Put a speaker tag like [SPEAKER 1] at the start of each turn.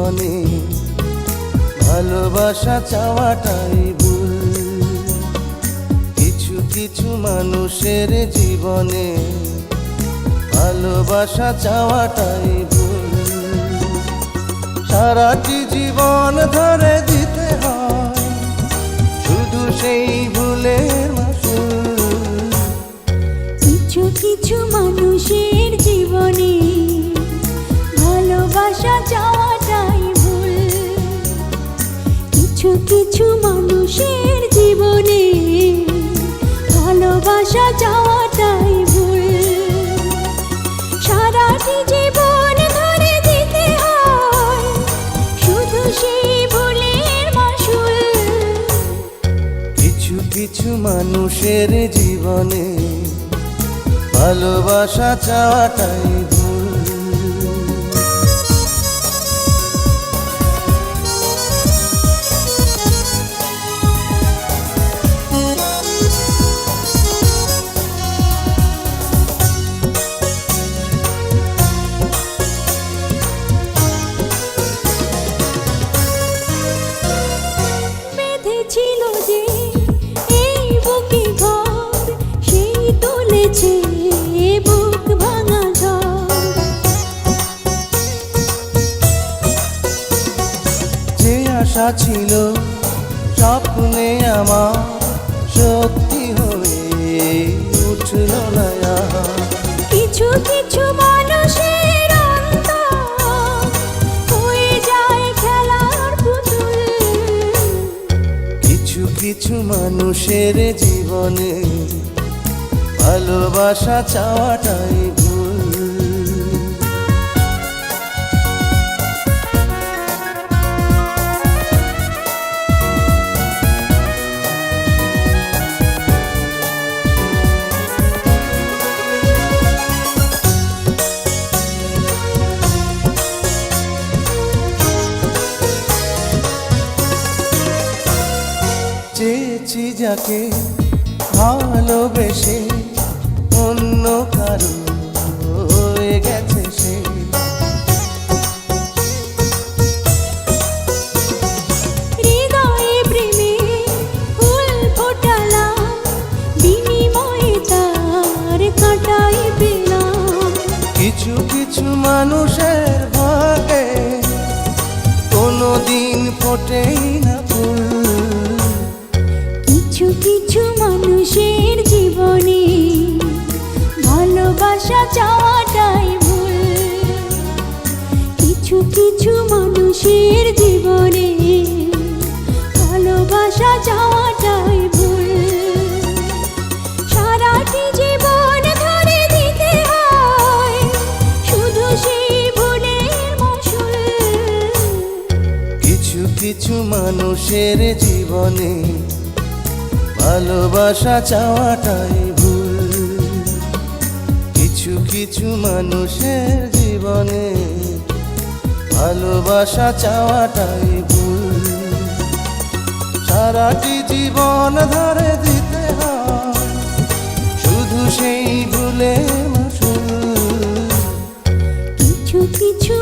[SPEAKER 1] জীবনে ভালোবাসা চাওয়াটাই ভুল। কিছু কিছু মানুষের জীবনে ভালোবাসা চাওয়াটাই ভুল। সারাটি জীবন ধরে দিতে হয় শুধু সেই ভুলের মাসুল।
[SPEAKER 2] কিছু কিছু মানুষের জীবনে ভালোবাসা চাওয়াটাই ভুল। কিছু কিছু মানুষের জীবনে ভালোবাসা চাওয়াটাই ভুল। সারাটি জীবন ধরে দিতে হয় শুধু সেই ভুলের মাসুল।
[SPEAKER 1] কিছু কিছু মানুষের জীবনে ভালোবাসা চাওয়াটাই ভুল।
[SPEAKER 2] বেঁধেছিল যে এই বুকে ঘর, সেই তুলেছে বুক ভাঙা ঝড়।
[SPEAKER 1] যে আশা ছিল স্বপ্নে আমার সত্যি হয়ে উঠল না আর।
[SPEAKER 2] কিছু কিছু মানুষের অন্তর হয়ে যায় খেলার পুতুল।
[SPEAKER 1] কিছু কিছু মানুষের জীবনে ভালোবাসা চাওয়াটাই ভুল। চেয়েছি যাকে ভালোবেসে অন্য কারো হয়ে গেছে সে।
[SPEAKER 2] হৃদয়ে প্রেমে ফুল ফোটালাম, বিনিময়ে তার কাঁটাই পেলাম।
[SPEAKER 1] কিছু কিছু মানুষের ভাগে কোনোদিন ফোটেই না ফুল।
[SPEAKER 2] কিছু কিছু মানুষের জীবনে ভালোবাসা চাওয়াটাই ভুল। কিছু কিছু মানুষের জীবনে ভালোবাসা চাওয়াটাই ভুল। সারাটি জীবন ধরে দিতে হয় শুধু সেই ভুলের মাসুল।
[SPEAKER 1] কিছু কিছু মানুষের জীবনে ভালোবাসা চাওয়াটাই ভুল। কিছু কিছু মানুষের জীবনে ভালোবাসা চাওয়াটাই ভুল। সারাটি জীবন ধরে দিতে হয় শুধু সেই ভুলের মাসুল।
[SPEAKER 2] কিছু কিছু